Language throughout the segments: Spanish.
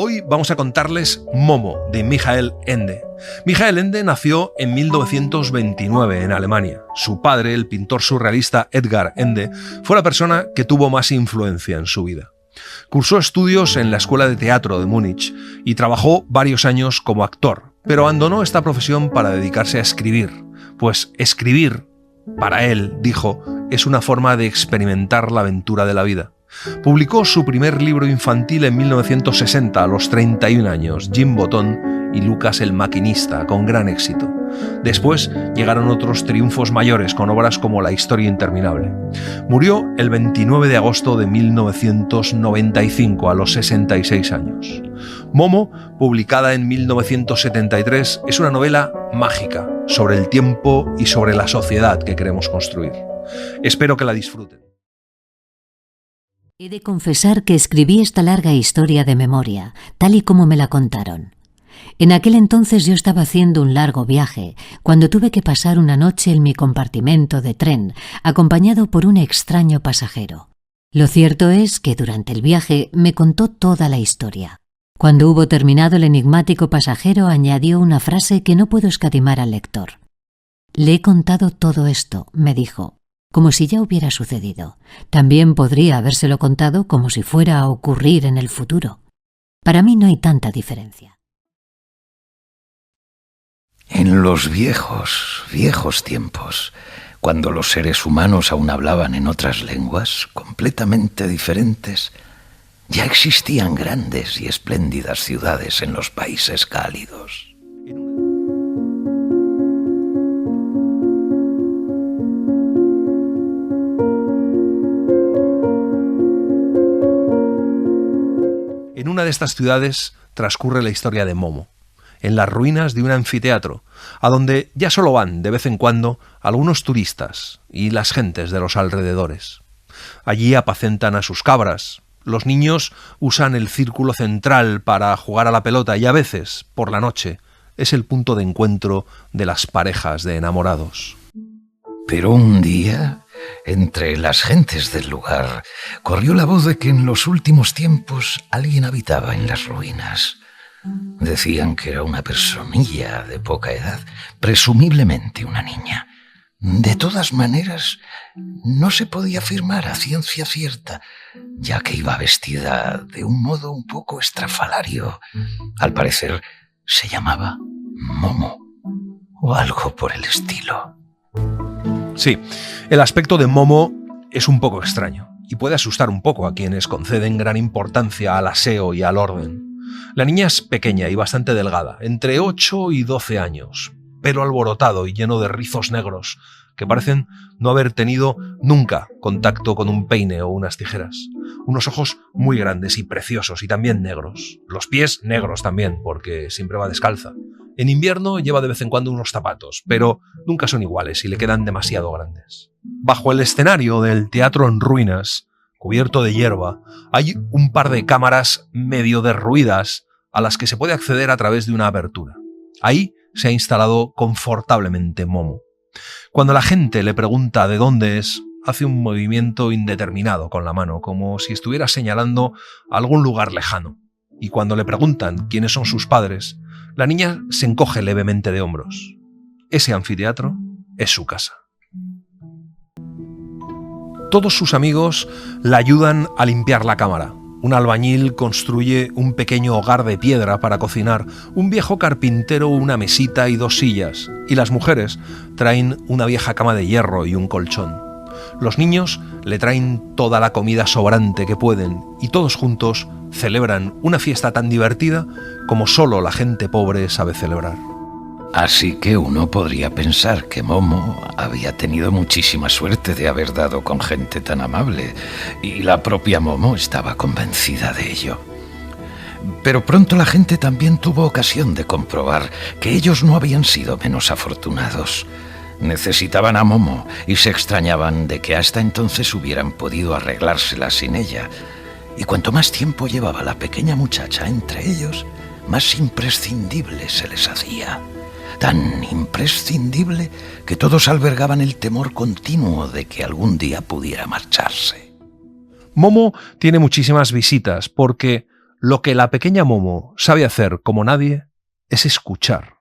Hoy vamos a contarles Momo, de Michael Ende. Michael Ende nació en 1929 en Alemania. Su padre, el pintor surrealista Edgar Ende, fue la persona que tuvo más influencia en su vida. Cursó estudios en la Escuela de Teatro de Múnich y trabajó varios años como actor, pero abandonó esta profesión para dedicarse a escribir, pues escribir, para él, dijo, es una forma de experimentar la aventura de la vida. Publicó su primer libro infantil en 1960, a los 31 años, Jim Botón y Lucas el Maquinista, con gran éxito. Después llegaron otros triunfos mayores con obras como La historia interminable. Murió el 29 de agosto de 1995, a los 66 años. Momo, publicada en 1973, es una novela mágica sobre el tiempo y sobre la sociedad que queremos construir. Espero que la disfruten. He de confesar que escribí esta larga historia de memoria, tal y como me la contaron. En aquel entonces yo estaba haciendo un largo viaje, cuando tuve que pasar una noche en mi compartimento de tren, acompañado por un extraño pasajero. Lo cierto es que durante el viaje me contó toda la historia. Cuando hubo terminado, el enigmático pasajero añadió una frase que no puedo escatimar al lector. «Le he contado todo esto», me dijo, como si ya hubiera sucedido. También podría habérselo contado como si fuera a ocurrir en el futuro. Para mí no hay tanta diferencia. En los viejos tiempos, cuando los seres humanos aún hablaban en otras lenguas completamente diferentes, ya existían grandes y espléndidas ciudades en los países cálidos. En una de estas ciudades transcurre la historia de Momo, en las ruinas de un anfiteatro, a donde ya solo van de vez en cuando algunos turistas y las gentes de los alrededores. Allí apacentan a sus cabras, los niños usan el círculo central para jugar a la pelota y a veces, por la noche, es el punto de encuentro de las parejas de enamorados. Pero un día, entre las gentes del lugar, corrió la voz de que en los últimos tiempos alguien habitaba en las ruinas. Decían que era una personilla de poca edad, presumiblemente una niña. De todas maneras, no se podía afirmar a ciencia cierta, ya que iba vestida de un modo un poco estrafalario. Al parecer, se llamaba Momo, o algo por el estilo. Sí, el aspecto de Momo es un poco extraño y puede asustar un poco a quienes conceden gran importancia al aseo y al orden. La niña es pequeña y bastante delgada, entre 8 y 12 años, pelo alborotado y lleno de rizos negros que parecen no haber tenido nunca contacto con un peine o unas tijeras. Unos ojos muy grandes y preciosos y también negros. Los pies negros también, porque siempre va descalza. En invierno lleva de vez en cuando unos zapatos, pero nunca son iguales y le quedan demasiado grandes. Bajo el escenario del teatro en ruinas, cubierto de hierba, hay un par de cámaras medio derruidas a las que se puede acceder a través de una abertura. Ahí se ha instalado confortablemente Momo. Cuando la gente le pregunta de dónde es, hace un movimiento indeterminado con la mano, como si estuviera señalando algún lugar lejano. Y cuando le preguntan quiénes son sus padres, la niña se encoge levemente de hombros. Ese anfiteatro es su casa. Todos sus amigos la ayudan a limpiar la cámara. Un albañil construye un pequeño hogar de piedra para cocinar, un viejo carpintero una mesita y 2 sillas, y las mujeres traen una vieja cama de hierro y un colchón. Los niños le traen toda la comida sobrante que pueden y todos juntos celebran una fiesta tan divertida como solo la gente pobre sabe celebrar. Así que uno podría pensar que Momo había tenido muchísima suerte de haber dado con gente tan amable, y la propia Momo estaba convencida de ello. Pero pronto la gente también tuvo ocasión de comprobar que ellos no habían sido menos afortunados. Necesitaban a Momo y se extrañaban de que hasta entonces hubieran podido arreglársela sin ella. Y cuanto más tiempo llevaba la pequeña muchacha entre ellos, más imprescindible se les hacía. Tan imprescindible que todos albergaban el temor continuo de que algún día pudiera marcharse. Momo tiene muchísimas visitas porque lo que la pequeña Momo sabe hacer como nadie es escuchar.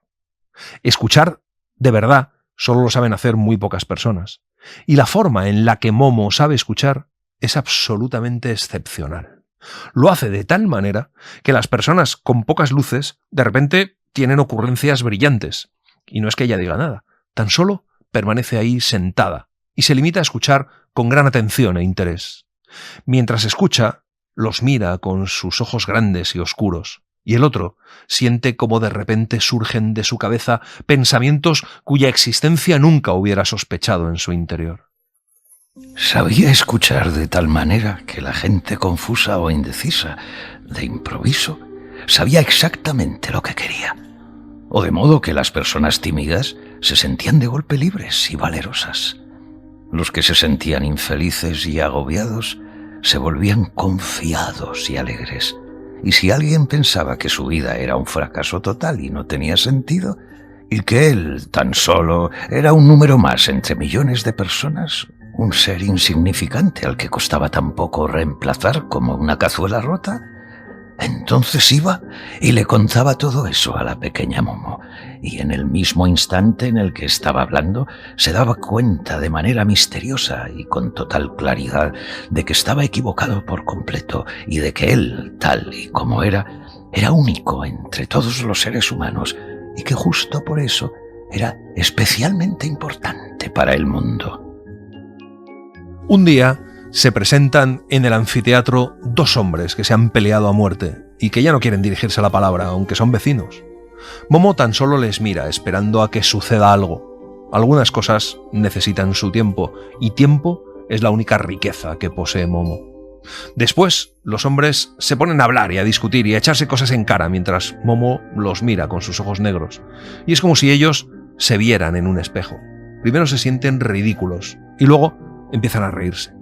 Escuchar de verdad solo lo saben hacer muy pocas personas. Y la forma en la que Momo sabe escuchar es absolutamente excepcional. Lo hace de tal manera que las personas con pocas luces de repente tienen ocurrencias brillantes. Y no es que ella diga nada, tan solo permanece ahí sentada y se limita a escuchar con gran atención e interés. Mientras escucha, los mira con sus ojos grandes y oscuros, y el otro siente cómo de repente surgen de su cabeza pensamientos cuya existencia nunca hubiera sospechado en su interior. Sabía escuchar de tal manera que la gente confusa o indecisa, de improviso, sabía exactamente lo que quería. O de modo que las personas tímidas se sentían de golpe libres y valerosas. Los que se sentían infelices y agobiados se volvían confiados y alegres. Y si alguien pensaba que su vida era un fracaso total y no tenía sentido, y que él tan solo era un número más entre millones de personas, un ser insignificante al que costaba tan poco reemplazar como una cazuela rota, entonces iba y le contaba todo eso a la pequeña Momo, y en el mismo instante en el que estaba hablando se daba cuenta de manera misteriosa y con total claridad de que estaba equivocado por completo y de que él, tal y como era único entre todos los seres humanos y que justo por eso era especialmente importante para el mundo. Un día se presentan en el anfiteatro dos hombres que se han peleado a muerte y que ya no quieren dirigirse la palabra, aunque son vecinos. Momo tan solo les mira, esperando a que suceda algo. Algunas cosas necesitan su tiempo, y tiempo es la única riqueza que posee Momo. Después, los hombres se ponen a hablar y a discutir y a echarse cosas en cara mientras Momo los mira con sus ojos negros. Y es como si ellos se vieran en un espejo. Primero se sienten ridículos y luego empiezan a reírse.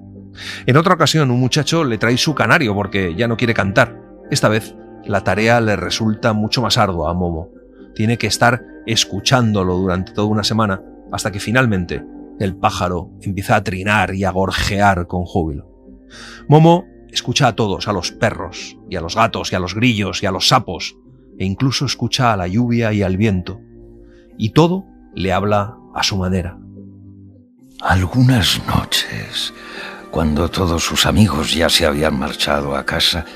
En otra ocasión, un muchacho le trae su canario porque ya no quiere cantar. Esta vez, la tarea le resulta mucho más ardua a Momo. Tiene que estar escuchándolo durante toda una semana hasta que finalmente el pájaro empieza a trinar y a gorjear con júbilo. Momo escucha a todos, a los perros, y a los gatos, y a los grillos, y a los sapos, e incluso escucha a la lluvia y al viento. Y todo le habla a su manera. Algunas noches, cuando todos sus amigos ya se habían marchado a casa,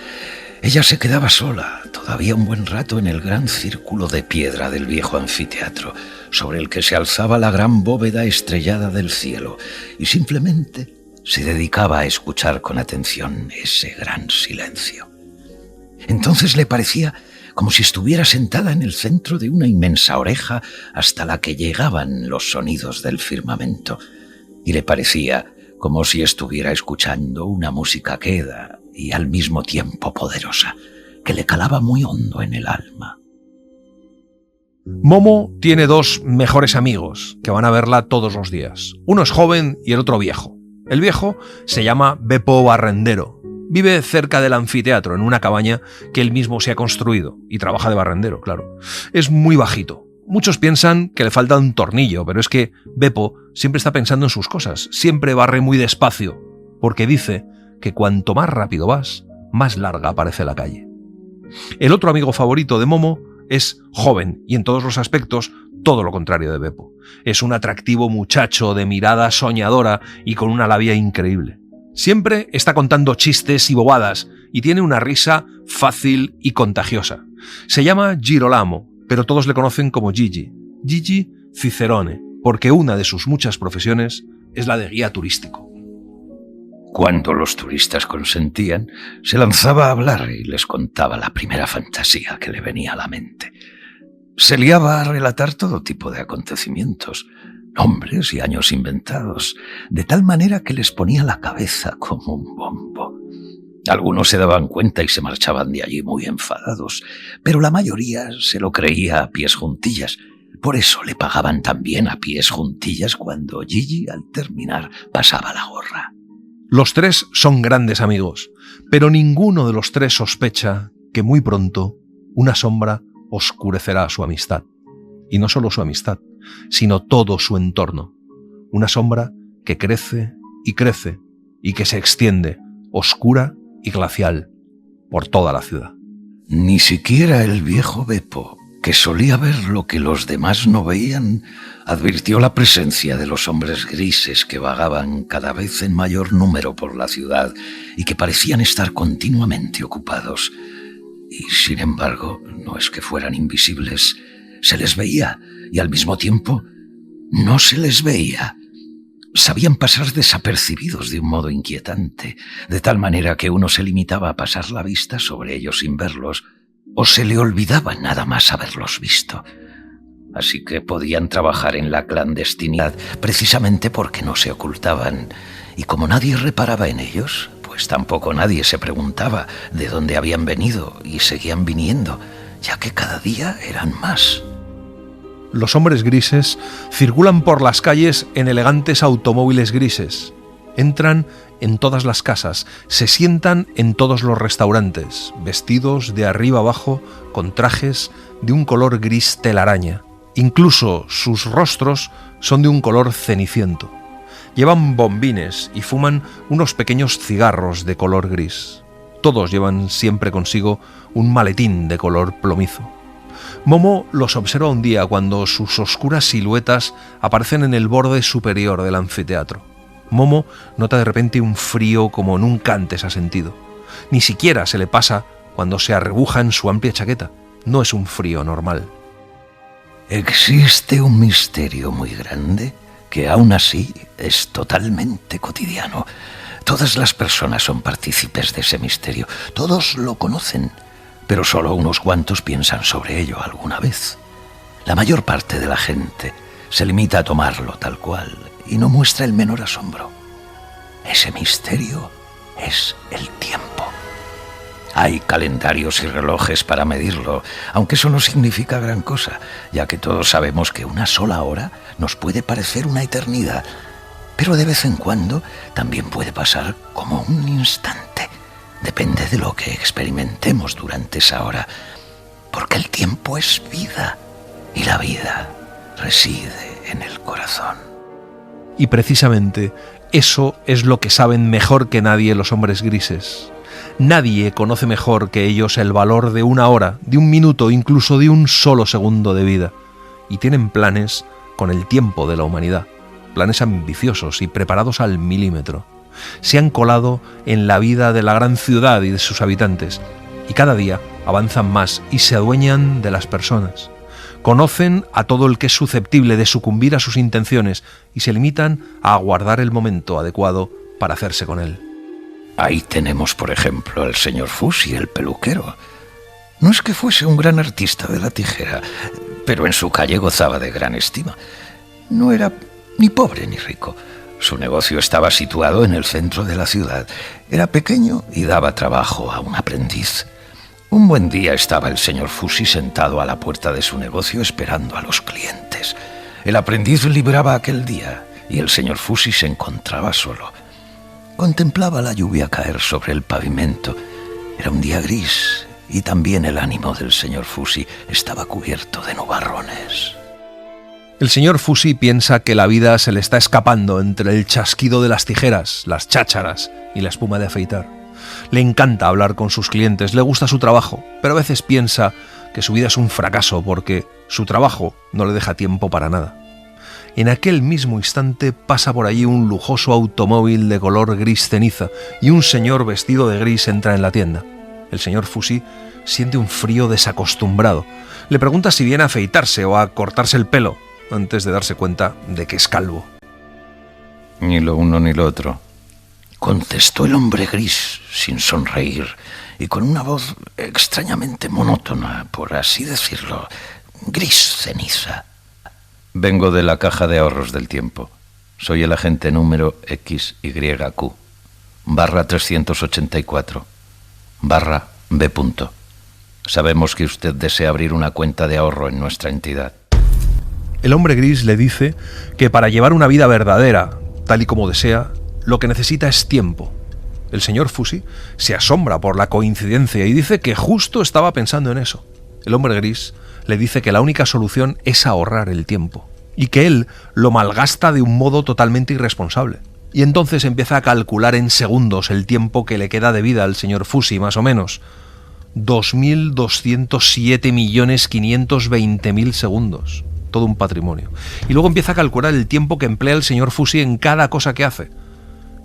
ella se quedaba sola, todavía un buen rato, en el gran círculo de piedra del viejo anfiteatro, sobre el que se alzaba la gran bóveda estrellada del cielo, y simplemente se dedicaba a escuchar con atención ese gran silencio. Entonces le parecía como si estuviera sentada en el centro de una inmensa oreja hasta la que llegaban los sonidos del firmamento, y le parecía como si estuviera escuchando una música queda y al mismo tiempo poderosa, que le calaba muy hondo en el alma. Momo tiene dos mejores amigos que van a verla todos los días. Uno es joven y el otro viejo. El viejo se llama Beppo Barrendero. Vive cerca del anfiteatro, en una cabaña que él mismo se ha construido, y trabaja de barrendero, claro. Es muy bajito. Muchos piensan que le falta un tornillo, pero es que Beppo siempre está pensando en sus cosas, siempre barre muy despacio, porque dice que cuanto más rápido vas, más larga parece la calle. El otro amigo favorito de Momo es joven y en todos los aspectos todo lo contrario de Beppo. Es un atractivo muchacho de mirada soñadora y con una labia increíble. Siempre está contando chistes y bobadas y tiene una risa fácil y contagiosa. Se llama Girolamo, pero todos le conocen como Gigi. Gigi Cicerone, porque una de sus muchas profesiones es la de guía turístico. Cuando los turistas consentían, se lanzaba a hablar y les contaba la primera fantasía que le venía a la mente. Se liaba a relatar todo tipo de acontecimientos, nombres y años inventados, de tal manera que les ponía la cabeza como un bombo. Algunos se daban cuenta y se marchaban de allí muy enfadados, pero la mayoría se lo creía a pies juntillas. Por eso le pagaban también a pies juntillas cuando Gigi, al terminar, pasaba la gorra. Los tres son grandes amigos, pero ninguno de los tres sospecha que muy pronto una sombra oscurecerá su amistad. Y no solo su amistad, sino todo su entorno. Una sombra que crece y crece y que se extiende, oscura y glacial, por toda la ciudad. Ni siquiera el viejo Beppo, que solía ver lo que los demás no veían, advirtió la presencia de los hombres grises que vagaban cada vez en mayor número por la ciudad y que parecían estar continuamente ocupados. Y sin embargo, no es que fueran invisibles, se les veía y al mismo tiempo no se les veía. Sabían pasar desapercibidos de un modo inquietante, de tal manera que uno se limitaba a pasar la vista sobre ellos sin verlos, o se le olvidaba nada más haberlos visto. Así que podían trabajar en la clandestinidad precisamente porque no se ocultaban, y como nadie reparaba en ellos, pues tampoco nadie se preguntaba de dónde habían venido y seguían viniendo, ya que cada día eran más. Los hombres grises circulan por las calles en elegantes automóviles grises. Entran en todas las casas, se sientan en todos los restaurantes, vestidos de arriba abajo con trajes de un color gris telaraña. Incluso sus rostros son de un color ceniciento. Llevan bombines y fuman unos pequeños cigarros de color gris. Todos llevan siempre consigo un maletín de color plomizo. Momo los observa un día cuando sus oscuras siluetas aparecen en el borde superior del anfiteatro. Momo nota de repente un frío como nunca antes ha sentido. Ni siquiera se le pasa cuando se arrebuja en su amplia chaqueta. No es un frío normal. Existe un misterio muy grande que aún así es totalmente cotidiano. Todas las personas son partícipes de ese misterio. Todos lo conocen, pero solo unos cuantos piensan sobre ello alguna vez. La mayor parte de la gente se limita a tomarlo tal cual y no muestra el menor asombro. Ese misterio es el tiempo. Hay calendarios y relojes para medirlo, aunque eso no significa gran cosa, ya que todos sabemos que una sola hora nos puede parecer una eternidad, pero de vez en cuando también puede pasar como un instante. Depende de lo que experimentemos durante esa hora, porque el tiempo es vida y la vida reside en el corazón. Y precisamente eso es lo que saben mejor que nadie los hombres grises. Nadie conoce mejor que ellos el valor de una hora, de un minuto, incluso de un solo segundo de vida. Y tienen planes con el tiempo de la humanidad, planes ambiciosos y preparados al milímetro. Se han colado en la vida de la gran ciudad y de sus habitantes, y cada día avanzan más y se adueñan de las personas. Conocen a todo el que es susceptible de sucumbir a sus intenciones y se limitan a aguardar el momento adecuado para hacerse con él. Ahí tenemos, por ejemplo, al señor Fusi, el peluquero. No es que fuese un gran artista de la tijera, pero en su calle gozaba de gran estima. No era ni pobre ni rico. Su negocio estaba situado en el centro de la ciudad. Era pequeño y daba trabajo a un aprendiz. Un buen día estaba el señor Fusi sentado a la puerta de su negocio esperando a los clientes. El aprendiz libraba aquel día y el señor Fusi se encontraba solo. Contemplaba la lluvia caer sobre el pavimento. Era un día gris y también el ánimo del señor Fusi estaba cubierto de nubarrones. El señor Fusi piensa que la vida se le está escapando entre el chasquido de las tijeras, las chácharas y la espuma de afeitar. Le encanta hablar con sus clientes, le gusta su trabajo, pero a veces piensa que su vida es un fracaso porque su trabajo no le deja tiempo para nada. En aquel mismo instante pasa por allí un lujoso automóvil de color gris ceniza y un señor vestido de gris entra en la tienda. El señor Fusi siente un frío desacostumbrado. Le pregunta si viene a afeitarse o a cortarse el pelo, antes de darse cuenta de que es calvo. Ni lo uno ni lo otro, contestó el hombre gris sin sonreír y con una voz extrañamente monótona, por así decirlo, gris ceniza. Vengo de la caja de ahorros del tiempo. Soy el agente número XYQ, /384. B. Sabemos que usted desea abrir una cuenta de ahorro en nuestra entidad. El hombre gris le dice que para llevar una vida verdadera, tal y como desea, lo que necesita es tiempo. El señor Fusi se asombra por la coincidencia y dice que justo estaba pensando en eso. El hombre gris le dice que la única solución es ahorrar el tiempo y que él lo malgasta de un modo totalmente irresponsable. Y entonces empieza a calcular en segundos el tiempo que le queda de vida al señor Fusi, más o menos 2.207.520.000 segundos. Todo un patrimonio. Y luego empieza a calcular el tiempo que emplea el señor Fusi en cada cosa que hace.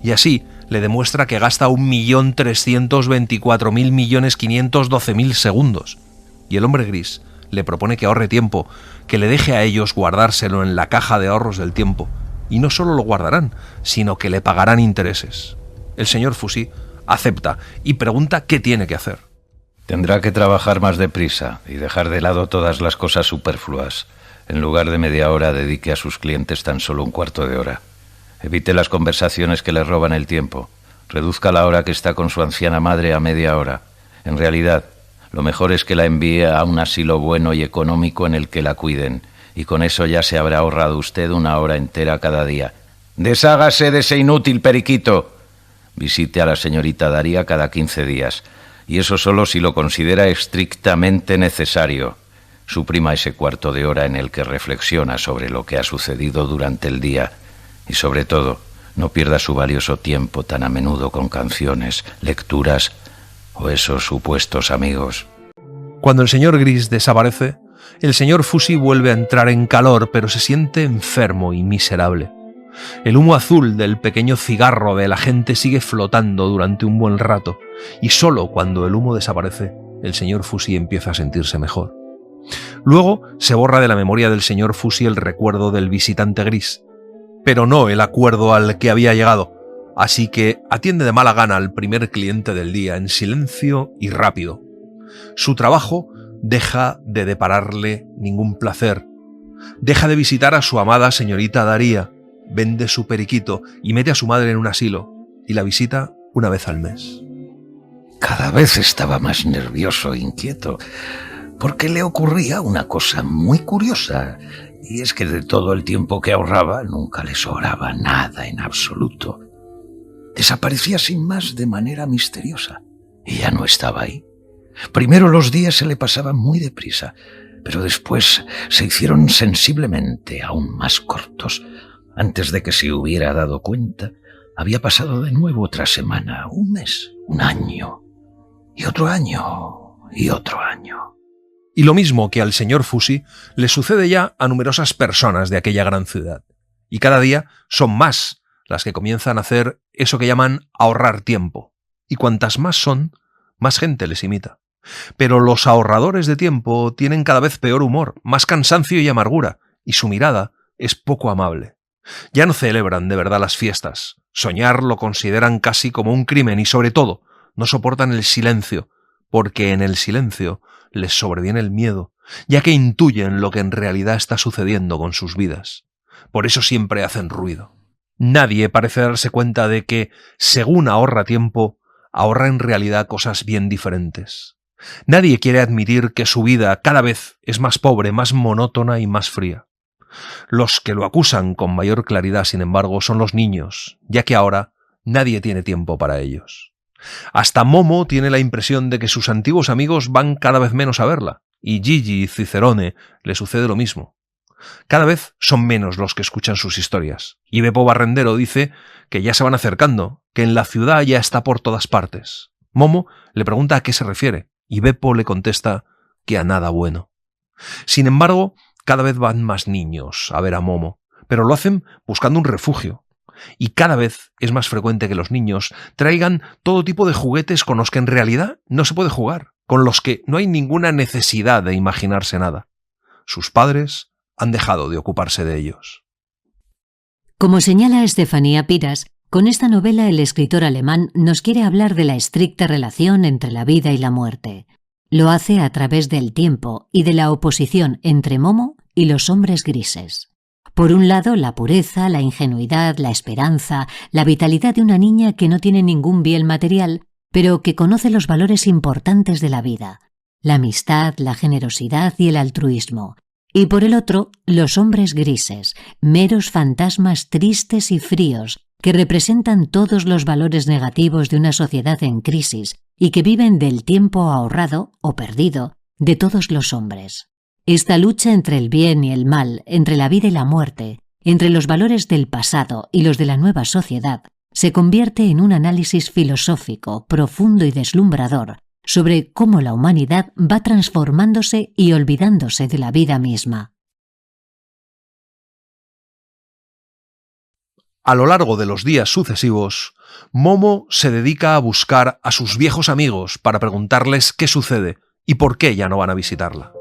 Y así le demuestra que gasta 1.324.512.000 segundos. Y el hombre gris le propone que ahorre tiempo, que le deje a ellos guardárselo en la caja de ahorros del tiempo. Y no solo lo guardarán, sino que le pagarán intereses. El señor Fusi acepta y pregunta qué tiene que hacer. Tendrá que trabajar más deprisa y dejar de lado todas las cosas superfluas. En lugar de media hora, dedique a sus clientes tan solo un cuarto de hora. Evite las conversaciones que le roban el tiempo. Reduzca la hora que está con su anciana madre a media hora. En realidad, lo mejor es que la envíe a un asilo bueno y económico en el que la cuiden. Y con eso ya se habrá ahorrado usted una hora entera cada día. Deshágase de ese inútil periquito. Visite a la señorita Daría cada 15 días. Y eso solo si lo considera estrictamente necesario. Suprima ese cuarto de hora en el que reflexiona sobre lo que ha sucedido durante el día. Y sobre todo, no pierda su valioso tiempo tan a menudo con canciones, lecturas o esos supuestos amigos. Cuando el señor gris desaparece, el señor Fusi vuelve a entrar en calor, pero se siente enfermo y miserable. El humo azul del pequeño cigarro de la gente sigue flotando durante un buen rato, y solo cuando el humo desaparece, el señor Fusi empieza a sentirse mejor. Luego se borra de la memoria del señor Fusi el recuerdo del visitante gris, pero no el acuerdo al que había llegado, así que atiende de mala gana al primer cliente del día en silencio y rápido. Su trabajo deja de depararle ningún placer. Deja de visitar a su amada señorita Daría, vende su periquito y mete a su madre en un asilo, y la visita una vez al mes. Cada vez estaba más nervioso e inquieto, porque le ocurría una cosa muy curiosa, y es que de todo el tiempo que ahorraba nunca le sobraba nada en absoluto. Desaparecía sin más de manera misteriosa, y ya no estaba ahí. Primero los días se le pasaban muy deprisa, pero después se hicieron sensiblemente aún más cortos. Antes de que se hubiera dado cuenta, había pasado de nuevo otra semana, un mes, un año, y otro año, y otro año. Y lo mismo que al señor Fusi le sucede ya a numerosas personas de aquella gran ciudad. Y cada día son más las que comienzan a hacer eso que llaman ahorrar tiempo. Y cuantas más son, más gente les imita. Pero los ahorradores de tiempo tienen cada vez peor humor, más cansancio y amargura, y su mirada es poco amable. Ya no celebran de verdad las fiestas. Soñar lo consideran casi como un crimen y, sobre todo, no soportan el silencio, porque en el silencio les sobreviene el miedo, ya que intuyen lo que en realidad está sucediendo con sus vidas. Por eso siempre hacen ruido. Nadie parece darse cuenta de que, según ahorra tiempo, ahorra en realidad cosas bien diferentes. Nadie quiere admitir que su vida cada vez es más pobre, más monótona y más fría. Los que lo acusan con mayor claridad, sin embargo, son los niños, ya que ahora nadie tiene tiempo para ellos. Hasta Momo tiene la impresión de que sus antiguos amigos van cada vez menos a verla, y Gigi y Cicerone le sucede lo mismo. Cada vez son menos los que escuchan sus historias, y Beppo Barrendero dice que ya se van acercando, que en la ciudad ya está por todas partes. Momo le pregunta a qué se refiere, y Beppo le contesta que a nada bueno. Sin embargo, cada vez van más niños a ver a Momo, pero lo hacen buscando un refugio. Y cada vez es más frecuente que los niños traigan todo tipo de juguetes con los que en realidad no se puede jugar, con los que no hay ninguna necesidad de imaginarse nada. Sus padres han dejado de ocuparse de ellos. Como señala Estefanía Piras, con esta novela el escritor alemán nos quiere hablar de la estricta relación entre la vida y la muerte. Lo hace a través del tiempo y de la oposición entre Momo y los hombres grises. Por un lado, la pureza, la ingenuidad, la esperanza, la vitalidad de una niña que no tiene ningún bien material, pero que conoce los valores importantes de la vida, la amistad, la generosidad y el altruismo, y por el otro, los hombres grises, meros fantasmas tristes y fríos, que representan todos los valores negativos de una sociedad en crisis y que viven del tiempo ahorrado o perdido de todos los hombres. Esta lucha entre el bien y el mal, entre la vida y la muerte, entre los valores del pasado y los de la nueva sociedad, se convierte en un análisis filosófico, profundo y deslumbrador sobre cómo la humanidad va transformándose y olvidándose de la vida misma. A lo largo de los días sucesivos, Momo se dedica a buscar a sus viejos amigos para preguntarles qué sucede y por qué ya no van a visitarla.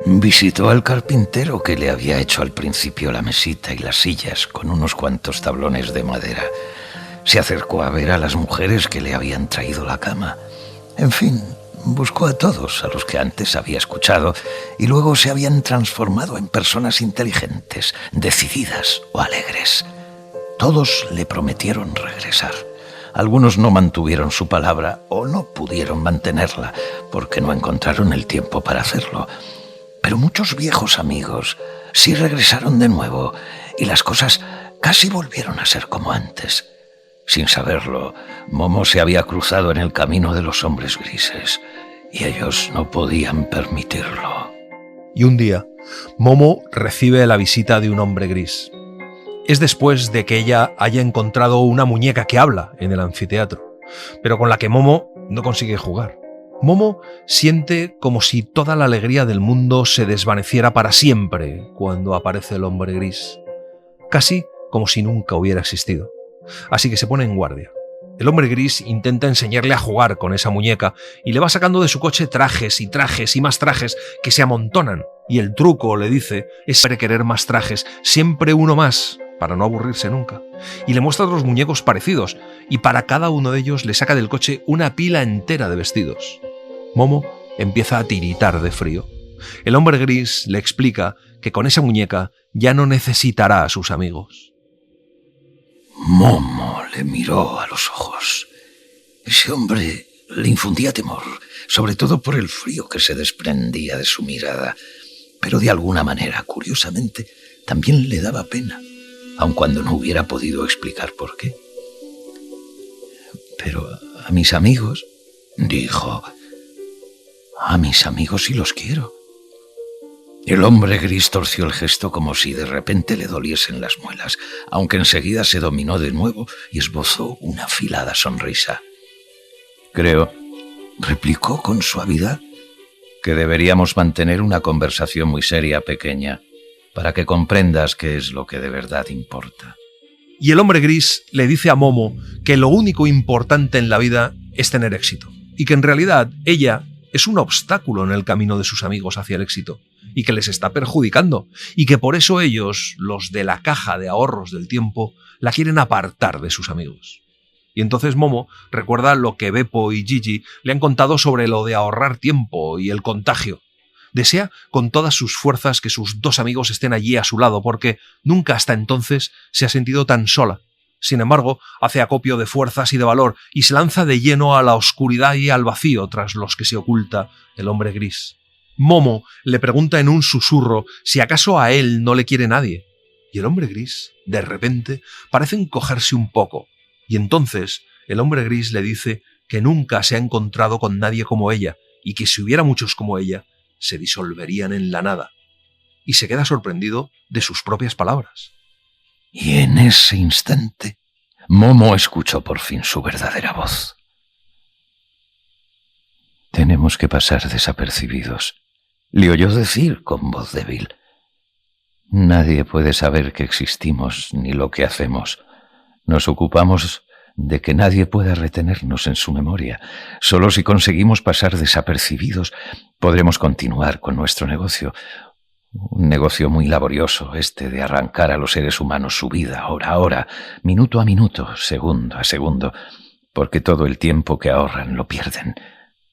Visitó al carpintero que le había hecho al principio la mesita y las sillas con unos cuantos tablones de madera. Se acercó a ver a las mujeres que le habían traído la cama. En fin, buscó a todos a los que antes había escuchado y luego se habían transformado en personas inteligentes, decididas o alegres. Todos le prometieron regresar. Algunos no mantuvieron su palabra o no pudieron mantenerla porque no encontraron el tiempo para hacerlo. Pero muchos viejos amigos sí regresaron de nuevo y las cosas casi volvieron a ser como antes. Sin saberlo, Momo se había cruzado en el camino de los hombres grises y ellos no podían permitirlo. Y un día, Momo recibe la visita de un hombre gris. Es después de que ella haya encontrado una muñeca que habla en el anfiteatro, pero con la que Momo no consigue jugar. Momo siente como si toda la alegría del mundo se desvaneciera para siempre cuando aparece el hombre gris, casi como si nunca hubiera existido. Así que se pone en guardia. El hombre gris intenta enseñarle a jugar con esa muñeca y le va sacando de su coche trajes y más trajes que se amontonan, y el truco, le dice, es siempre querer más trajes, siempre uno más, para no aburrirse nunca. Y le muestra otros muñecos parecidos, y para cada uno de ellos le saca del coche una pila entera de vestidos. Momo empieza a tiritar de frío. El hombre gris le explica que con esa muñeca ya no necesitará a sus amigos. Momo le miró a los ojos. Ese hombre le infundía temor, sobre todo por el frío que se desprendía de su mirada, pero de alguna manera, curiosamente, también le daba pena, aun cuando no hubiera podido explicar por qué. Pero a mis amigos, dijo, a mis amigos sí los quiero. El hombre gris torció el gesto como si de repente le doliesen las muelas, aunque enseguida se dominó de nuevo y esbozó una afilada sonrisa. Creo, replicó con suavidad, que deberíamos mantener una conversación muy seria, pequeña, para que comprendas qué es lo que de verdad importa. Y el hombre gris le dice a Momo que lo único importante en la vida es tener éxito, y que en realidad ella es un obstáculo en el camino de sus amigos hacia el éxito, y que les está perjudicando, y que por eso ellos, los de la caja de ahorros del tiempo, la quieren apartar de sus amigos. Y entonces Momo recuerda lo que Beppo y Gigi le han contado sobre lo de ahorrar tiempo y el contagio. Desea con todas sus fuerzas que sus dos amigos estén allí a su lado, porque nunca hasta entonces se ha sentido tan sola. Sin embargo, hace acopio de fuerzas y de valor y se lanza de lleno a la oscuridad y al vacío tras los que se oculta el hombre gris. Momo le pregunta en un susurro si acaso a él no le quiere nadie. Y el hombre gris, de repente, parece encogerse un poco. Y entonces el hombre gris le dice que nunca se ha encontrado con nadie como ella y que si hubiera muchos como ella, se disolverían en la nada. Y se queda sorprendido de sus propias palabras. Y en ese instante, Momo escuchó por fin su verdadera voz. Tenemos que pasar desapercibidos, le oyó decir con voz débil. Nadie puede saber que existimos ni lo que hacemos. Nos ocupamos de que nadie pueda retenernos en su memoria. Solo si conseguimos pasar desapercibidos podremos continuar con nuestro negocio. Un negocio muy laborioso, este de arrancar a los seres humanos su vida, hora a hora, minuto a minuto, segundo a segundo, porque todo el tiempo que ahorran lo pierden.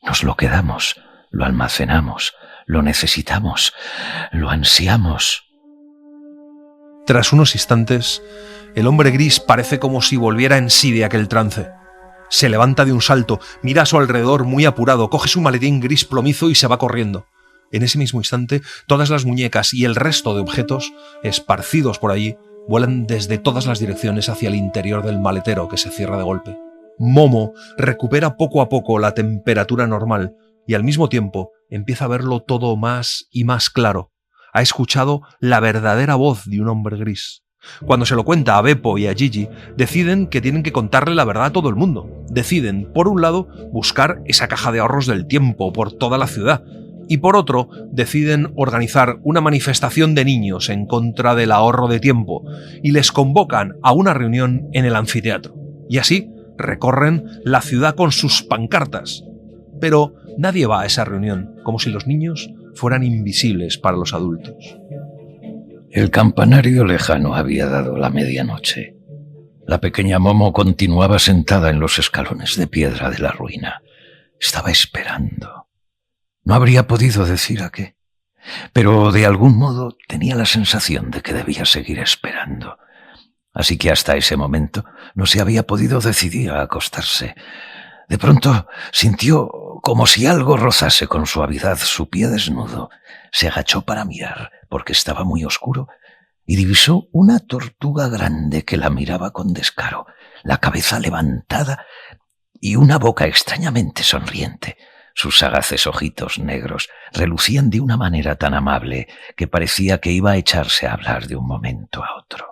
Nos lo quedamos, lo almacenamos, lo necesitamos, lo ansiamos. Tras unos instantes, el hombre gris parece como si volviera en sí de aquel trance. Se levanta de un salto, mira a su alrededor muy apurado, coge su maletín gris plomizo y se va corriendo. En ese mismo instante, todas las muñecas y el resto de objetos, esparcidos por allí, vuelan desde todas las direcciones hacia el interior del maletero, que se cierra de golpe. Momo recupera poco a poco la temperatura normal y al mismo tiempo empieza a verlo todo más y más claro. Ha escuchado la verdadera voz de un hombre gris. Cuando se lo cuenta a Beppo y a Gigi, deciden que tienen que contarle la verdad a todo el mundo. Deciden, por un lado, buscar esa caja de ahorros del tiempo por toda la ciudad, y por otro, deciden organizar una manifestación de niños en contra del ahorro de tiempo, y les convocan a una reunión en el anfiteatro. Y así recorren la ciudad con sus pancartas. Pero nadie va a esa reunión, como si los niños fueran invisibles para los adultos. El campanario lejano había dado la medianoche. La pequeña Momo continuaba sentada en los escalones de piedra de la ruina. Estaba esperando. No habría podido decir a qué, pero de algún modo tenía la sensación de que debía seguir esperando. Así que hasta ese momento no se había podido decidir a acostarse. De pronto sintió como si algo rozase con suavidad su pie desnudo. Se agachó para mirar, porque estaba muy oscuro, y divisó una tortuga grande que la miraba con descaro, la cabeza levantada y una boca extrañamente sonriente. Sus sagaces ojitos negros relucían de una manera tan amable que parecía que iba a echarse a hablar de un momento a otro.